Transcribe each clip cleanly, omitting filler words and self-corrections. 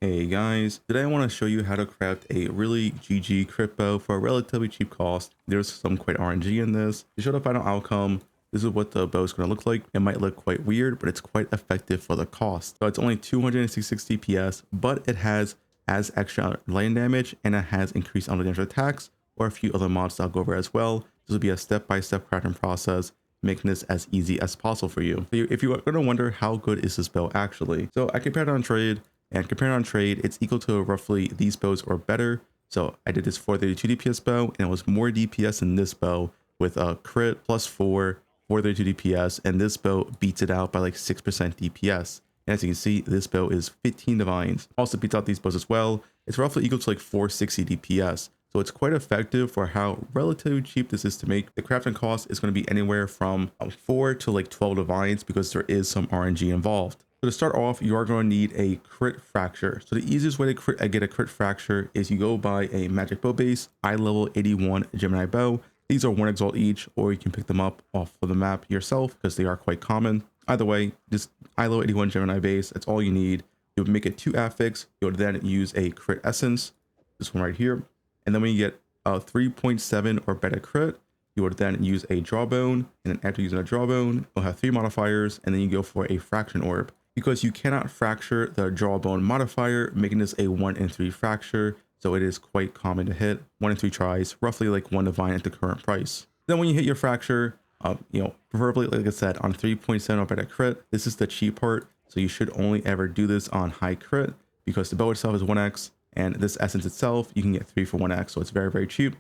Hey guys, today I want to show you how to craft a really GG crit bow for a relatively cheap cost. There's some quite RNG in this. To show the final outcome, this is what the bow is going to look like. It might look quite weird, but it's quite effective for the cost. So it's only 266 DPS, but it has as extra lightning damage and it has increased on damage attacks or a few other mods that I'll go over as well. This will be a step-by-step crafting process, making this as easy as possible for you. If you are going to wonder how good is this bow actually, so I compared it on trade. And compared on trade, it's equal to roughly these bows or better. So I did this 432 DPS bow, and it was more DPS than this bow with a crit plus 432 DPS, and this bow beats it out by like 6% DPS. And as you can see, this bow is 15 divines. Also beats out these bows as well. It's roughly equal to like 460 DPS. So it's quite effective for how relatively cheap this is to make. The crafting cost is going to be anywhere from 4 to like 12 divines because there is some RNG involved. So to start off, you are going to need a crit fracture. So the easiest way to get a crit fracture is you go buy a magic bow base, eye level 81 Gemini bow. These are 1 exalt each, or you can pick them up off of the map yourself because they are quite common. Either way, just eye level 81 Gemini base, that's all you need. You would make it 2 affix. You would then use a crit essence, this one right here. And then when you get a 3.7 or better crit, you would then use a jawbone. And then after using a jawbone, you'll have 3 modifiers, and then you go for a fraction orb. Because you cannot fracture the jawbone modifier, making this a 1 in 3 fracture, so it is quite common to hit 1 in 3 tries, roughly like 1 divine at the current price. Then when you hit your fracture, preferably like I said on 3.7 or better crit, this is the cheap part, so you should only ever do this on high crit because the bow itself is 1x, and this essence itself you can get 3 for 1x, so it's very cheap.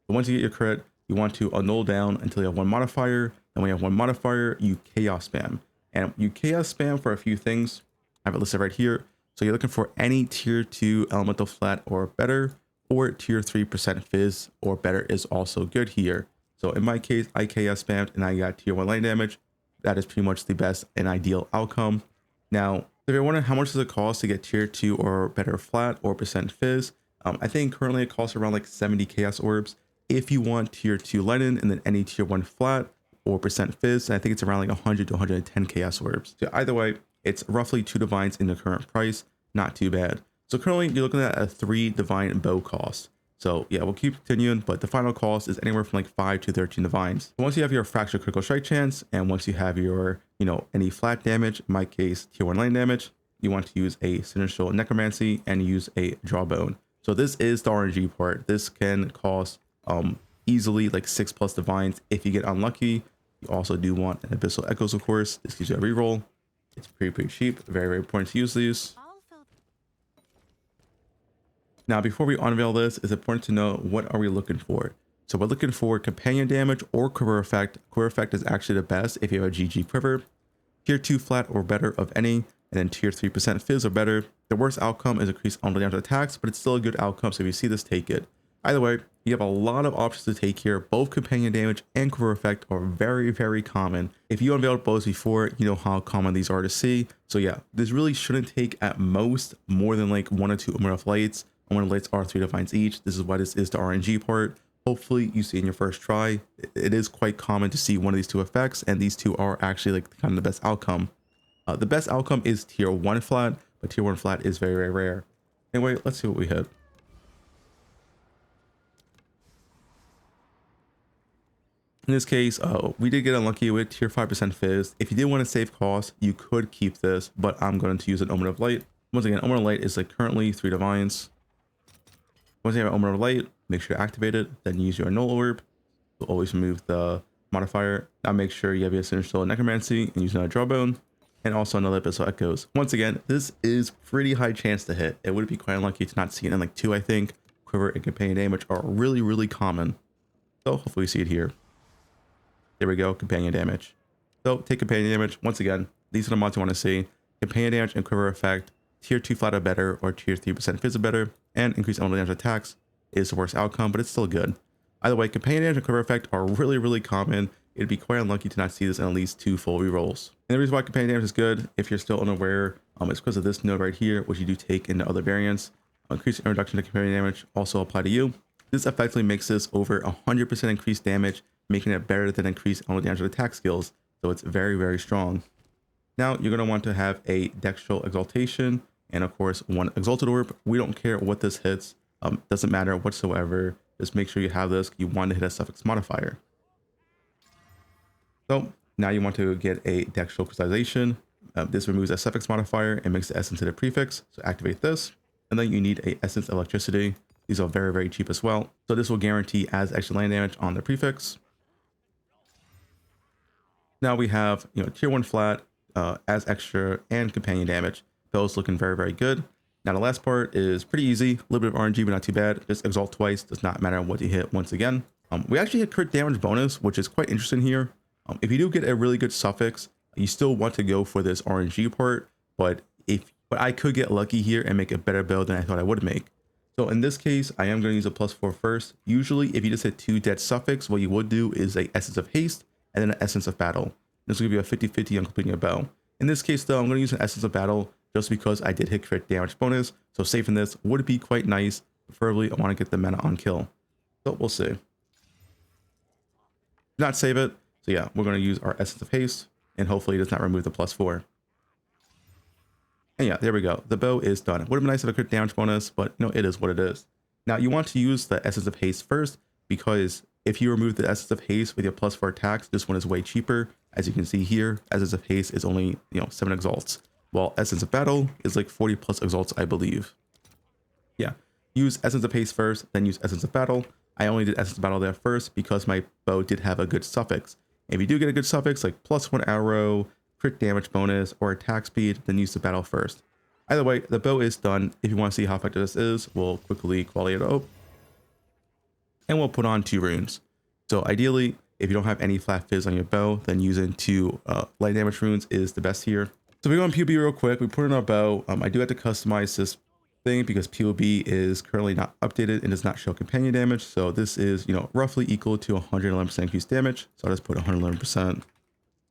But once you get your crit, you want to annul down until you have 1 modifier, and when you have 1 modifier, you chaos spam. And you chaos spam for a few things. I have it listed right here. So you're looking for any tier 2 elemental flat or better, or tier 3% fizz or better is also good here. So in my case, I chaos spammed and I got tier 1 light damage. That is pretty much the best and ideal outcome. Now, if you're wondering how much does it cost to get tier 2 or better flat or percent fizz, I think currently it costs around like 70 chaos orbs. If you want tier 2 lightning and then any tier 1 flat, or percent fizz, and I think it's around like 100 to 110 chaos orbs. So either way, it's roughly 2 divines in the current price, not too bad. So currently you're looking at a 3 divine bow cost. So yeah, we'll keep continuing, but the final cost is anywhere from like 5 to 13 divines. So once you have your fracture critical strike chance, and once you have your, any flat damage, in my case, tier 1 line damage, you want to use a sinister necromancy and use a jawbone. So this is the RNG part. This can cost easily like 6+ divines if you get unlucky. You also do want an Abyssal Echoes, of course. This gives you a reroll. It's pretty cheap. Very important to use these. Now, before we unveil this, it's important to know what are we looking for. So we're looking for companion damage or quiver effect. Quiver effect is actually the best if you have a GG quiver. Tier 2 flat or better of any, and then tier 3% fizz or better. The worst outcome is increased on damage attacks, but it's still a good outcome, so if you see this, take it. Either way, you have a lot of options to take here. Both companion damage and quiver effect are very common. If you unveiled bows before, you know how common these are to see. So yeah, this really shouldn't take at most more than like 1 or 2 Umbrella lights. Umbrella lights are 3 divines each. This is why this is the RNG part. Hopefully you see in your first try. It is quite common to see one of these 2 effects, and these 2 are actually like kind of the best outcome. The best outcome is tier 1 flat, but tier 1 flat is very rare. Anyway, let's see what we hit. In this case, we did get unlucky with tier 5% fizz. If you did want to save costs, you could keep this, but I'm going to use an Omen of Light. Once again, Omen of Light is like currently 3 divines. Once you have an Omen of Light, make sure to activate it, then use your Null Orb. You'll always remove the modifier. Now make sure you have your Sinister Necromancy and use another Jawbone, and also another Abyssal Echoes. Once again, this is pretty high chance to hit. It would be quite unlucky to not see it in like 2, I think. Quiver and companion damage are really common. So hopefully you see it here. There we go, companion damage. So take companion damage. Once again, these are the mods you want to see. Companion damage and quiver effect, tier 2 flat or better, or tier 3% fizz or better, and increased elemental damage attacks is the worst outcome, but it's still good. Either way, companion damage and quiver effect are really common. It'd be quite unlucky to not see this in at least 2 full rerolls. And the reason why companion damage is good, if you're still unaware, is because of this node right here, which you do take into other variants. Increased introduction to companion damage also apply to you. This effectively makes this over 100% increased damage, making it better than increased on damage attack skills, so it's very strong. Now you're going to want to have a Dextral Exaltation and of course 1 Exalted Orb. We don't care what this hits, doesn't matter whatsoever. Just make sure you have this. You want to hit a suffix modifier. So now you want to get a textual crystallization. This removes a suffix modifier and makes the essence into a prefix. So activate this, and then you need a essence electricity. These are very, very cheap as well. So this will guarantee as extra land damage on the prefix. Now we have, tier 1 flat, as extra and companion damage. Those looking very, very good. Now the last part is pretty easy. A little bit of RNG, but not too bad. Just exalt twice. Does not matter what you hit once again. We actually hit crit damage bonus, which is quite interesting here. If you do get a really good suffix, you still want to go for this RNG part. But I could get lucky here and make a better build than I thought I would make. So in this case, I am going to use a +4 first. Usually, if you just hit 2 dead suffix, what you would do is a Essence of Haste and then an Essence of Battle. This will give you a 50-50 on completing a bow. In this case, though, I'm going to use an Essence of Battle just because I did hit crit damage bonus. So saving this would be quite nice. Preferably, I want to get the mana on kill. So we'll see. Do not save it. So yeah, we're going to use our Essence of Haste, and hopefully it does not remove the +4. And yeah, there we go. The bow is done. It would have been nice to have a crit damage bonus, but it is what it is. Now you want to use the Essence of Haste first, because if you remove the Essence of Haste with your +4 attacks, this one is way cheaper. As you can see here, Essence of Haste is only 7 exalts, while Essence of Battle is like 40 plus exalts, I believe. Yeah, use Essence of Haste first, then use Essence of Battle. I only did Essence of Battle there first because my bow did have a good suffix. If you do get a good suffix like +1 arrow, crit damage bonus, or attack speed, then use the battle first. Either way, the bow is done. If you want to see how effective this is, we'll quickly quality it up. And we'll put on 2 runes. So ideally, if you don't have any flat fizz on your bow, then using 2 light damage runes is the best here. So we go on POB real quick. We put in our bow. I do have to customize this thing because POB is currently not updated and does not show companion damage. So this is, roughly equal to 111% increased damage. So I'll just put 111%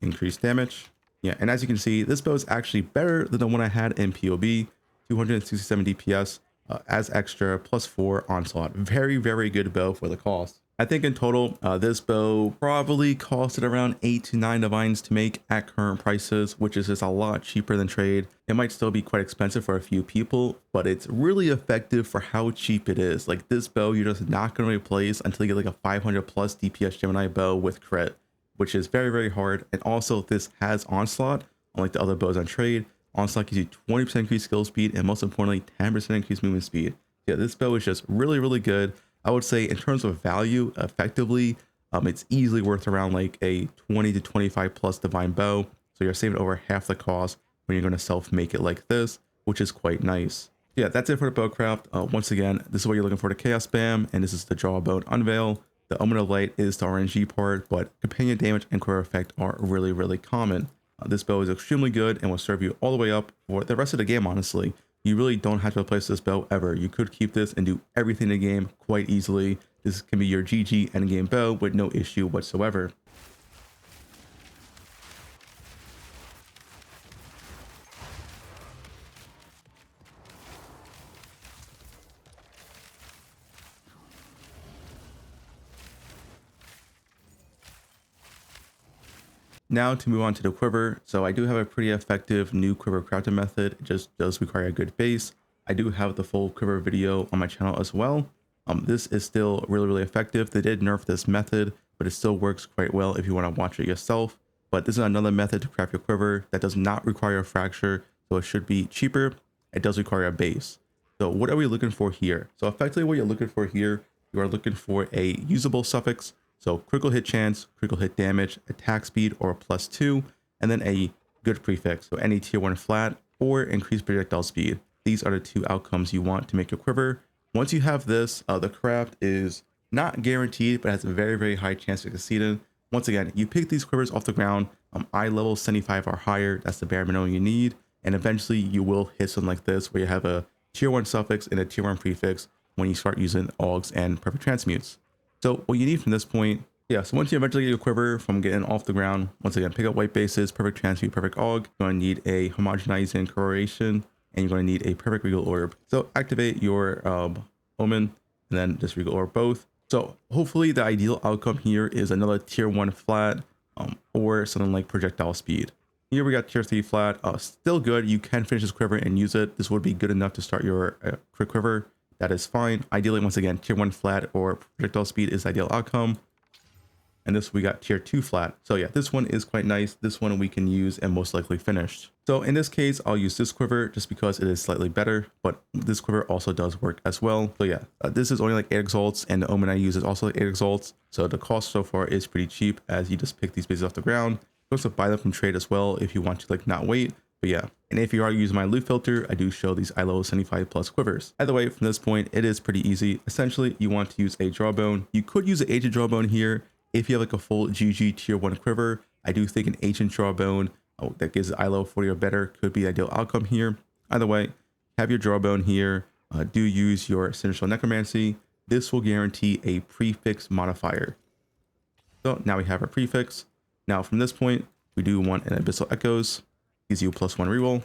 increased damage. Yeah, and as you can see, this bow is actually better than the one I had in POB, 267 DPS, as extra, +4 onslaught. Very, very good bow for the cost. I think in total, this bow probably costed around 8 to 9 divines to make at current prices, which is just a lot cheaper than trade. It might still be quite expensive for a few people, but it's really effective for how cheap it is. Like this bow, you're just not going to replace until you get like a 500 plus DPS Gemini bow with crit, which is very, very hard. And also this has onslaught, unlike the other bows on trade. Onslaught gives you 20% increased skill speed and most importantly, 10% increased movement speed. Yeah, this bow is just really, really good. I would say in terms of value, effectively, it's easily worth around like a 20 to 25 plus divine bow. So you're saving over half the cost when you're going to self-make it like this, which is quite nice. Yeah, that's it for the bowcraft. Once again, this is what you're looking for, the Chaos Spam, and this is the Draw a Bow and Unveil. The Omen of Light is the RNG part, but companion damage and quiver effect are really, really common. This bow is extremely good and will serve you all the way up for the rest of the game, honestly. You really don't have to replace this bow ever. You could keep this and do everything in the game quite easily. This can be your GG endgame bow with no issue whatsoever. Now to move on to the quiver. So I do have a pretty effective new quiver crafting method. It just does require a good base. I do have the full quiver video on my channel as well. This is still really, really effective. They did nerf this method, but it still works quite well if you want to watch it yourself. But this is another method to craft your quiver that does not require a fracture, so it should be cheaper. It does require a base. So what are we looking for here? So effectively what you're looking for here, you are looking for a usable suffix. So critical hit chance, critical hit damage, attack speed, or +2, and then a good prefix. So any tier 1 flat or increased projectile speed. These are the 2 outcomes you want to make your quiver. Once you have this, the craft is not guaranteed, but has a very, very high chance of succeeding. Once again, you pick these quivers off the ground, eye level 75 or higher. That's the bare minimum you need. And eventually you will hit something like this where you have a tier 1 suffix and a tier 1 prefix when you start using augs and perfect transmutes. So what you need from this point, so once you eventually get your quiver from getting off the ground, once again, pick up white bases, perfect transmute, perfect aug. You're going to need a homogenizing correlation, and you're going to need a perfect regal orb. So activate your omen, and then just regal orb both. So hopefully the ideal outcome here is another tier 1 flat, or something like projectile speed. Here we got tier 3 flat, still good. You can finish this quiver and use it. This would be good enough to start your crit quiver. That is fine. Ideally, once again, tier 1 flat or projectile speed is the ideal outcome. And this we got tier 2 flat. So yeah, this one is quite nice. This one we can use and most likely finished. So in this case, I'll use this quiver just because it is slightly better, but this quiver also does work as well. So yeah, this is only like 8 exalts, and the omen I use is also like 8 exalts. So the cost so far is pretty cheap, as you just pick these bases off the ground. You also buy them from trade as well if you want to like not wait. But yeah, and if you are using my loot filter, I do show these ILO 75 plus quivers. Either way, from this point, it is pretty easy. Essentially, you want to use a drawbone. You could use an agent drawbone here. If you have like a full GG tier 1 quiver, I do think an ancient drawbone that gives ILO 40 or better could be the ideal outcome here. Either way, have your drawbone here. Do use your Sinister Necromancy. This will guarantee a prefix modifier. So now we have our prefix. Now from this point, we do want an Abyssal Echoes. Gives you +1 reroll.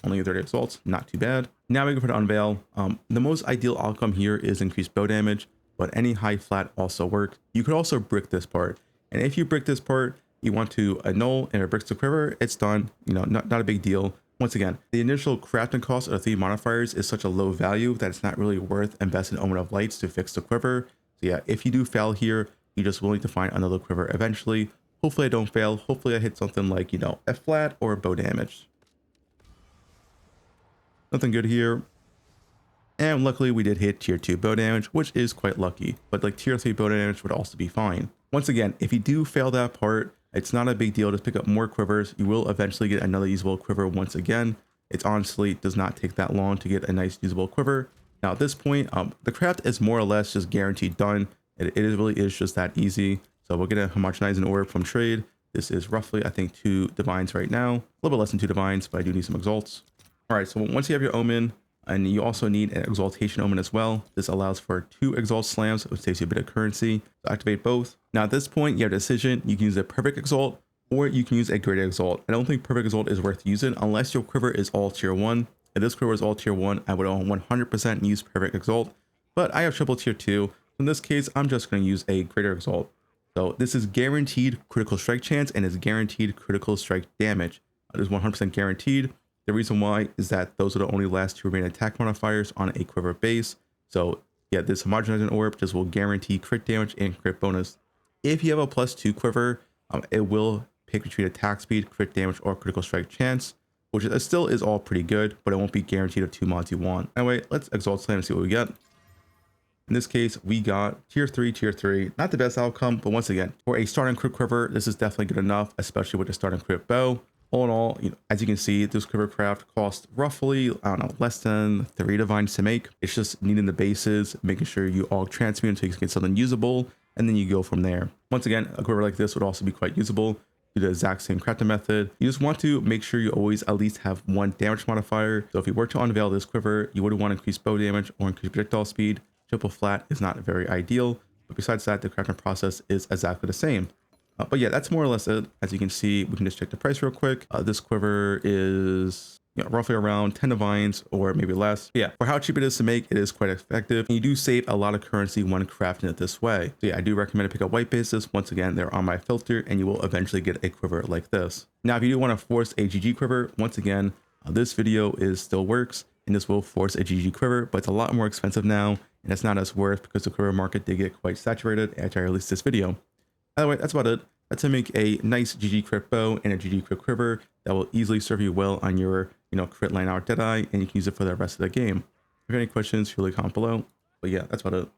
Only 30 exalts, not too bad. Now we go for the Unveil. The most ideal outcome here is increased bow damage, but any high flat also works. You could also brick this part. And if you brick this part, you want to annul and it bricks the quiver, it's done. You know, not a big deal. Once again, the initial crafting cost of the 3 modifiers is such a low value that it's not really worth investing Omen of Lights to fix the quiver. So yeah, if you do fail here, you're just willing to find another quiver eventually. Hopefully I don't fail. Hopefully I hit something like, you know, a flat or bow damage. Nothing good here. And luckily we did hit tier 2 bow damage, which is quite lucky, but like tier 3 bow damage would also be fine. Once again, if you do fail that part, it's not a big deal. Just pick up more quivers. You will eventually get another usable quiver once again. It honestly does not take that long to get a nice usable quiver. Now at this point, the craft is more or less just guaranteed done. It really is just that easy. So we're gonna homogenize an orb from trade. This is roughly, I think, 2 divines right now. A little bit less than 2 divines, but I do need some exalts. All right, so once you have your omen, and you also need an exaltation omen as well. This allows for 2 exalt slams, which saves you a bit of currency. So activate both. Now at this point, you have a decision. You can use a perfect exalt, or you can use a great exalt. I don't think perfect exalt is worth using unless your quiver is all tier 1. If this quiver is all tier 1, I would 100% use perfect exalt. But I have triple tier 2. In this case, I'm just going to use a greater exalt. So this is guaranteed critical strike chance and is guaranteed critical strike damage. It is 100% guaranteed. The reason why is that those are the only last 2 remaining attack modifiers on a quiver base. So yeah, this homogenizing orb just will guarantee crit damage and crit bonus. If you have a +2 quiver, it will pick between attack speed, crit damage, or critical strike chance, which still is all pretty good, but it won't be guaranteed of 2 mods you want. Anyway, let's exalt slam and see what we get. In this case, we got tier 3. Not the best outcome, but once again, for a starting crit quiver, this is definitely good enough, especially with the starting crit bow. All in all, you know, as you can see, this quiver craft costs roughly, I don't know, less than 3 divines to make. It's just needing the bases, making sure you all transmute until you can get something usable, and then you go from there. Once again, a quiver like this would also be quite usable. Do the exact same crafting method. You just want to make sure you always at least have 1 damage modifier. So if you were to unveil this quiver, you would want to increase bow damage or increase projectile speed. Triple flat is not very ideal, but besides that, the crafting process is exactly the same. But yeah, that's more or less it. As you can see, we can just check the price real quick. This quiver is roughly around 10 divines or maybe less. But yeah, for how cheap it is to make, it is quite effective. And you do save a lot of currency when crafting it this way. So yeah, I do recommend to pick up white bases. Once again, they're on my filter and you will eventually get a quiver like this. Now, if you do want to force a GG quiver, once again, this video still works and this will force a GG quiver, but it's a lot more expensive now and it's not as worth because the quiver market did get quite saturated after I released this video. Anyway, that's about it. That's to make a nice GG crit bow and a GG crit quiver that will easily serve you well on your, crit line out Deadeye, and you can use it for the rest of the game. If you have any questions, feel free to comment below. But yeah, that's about it.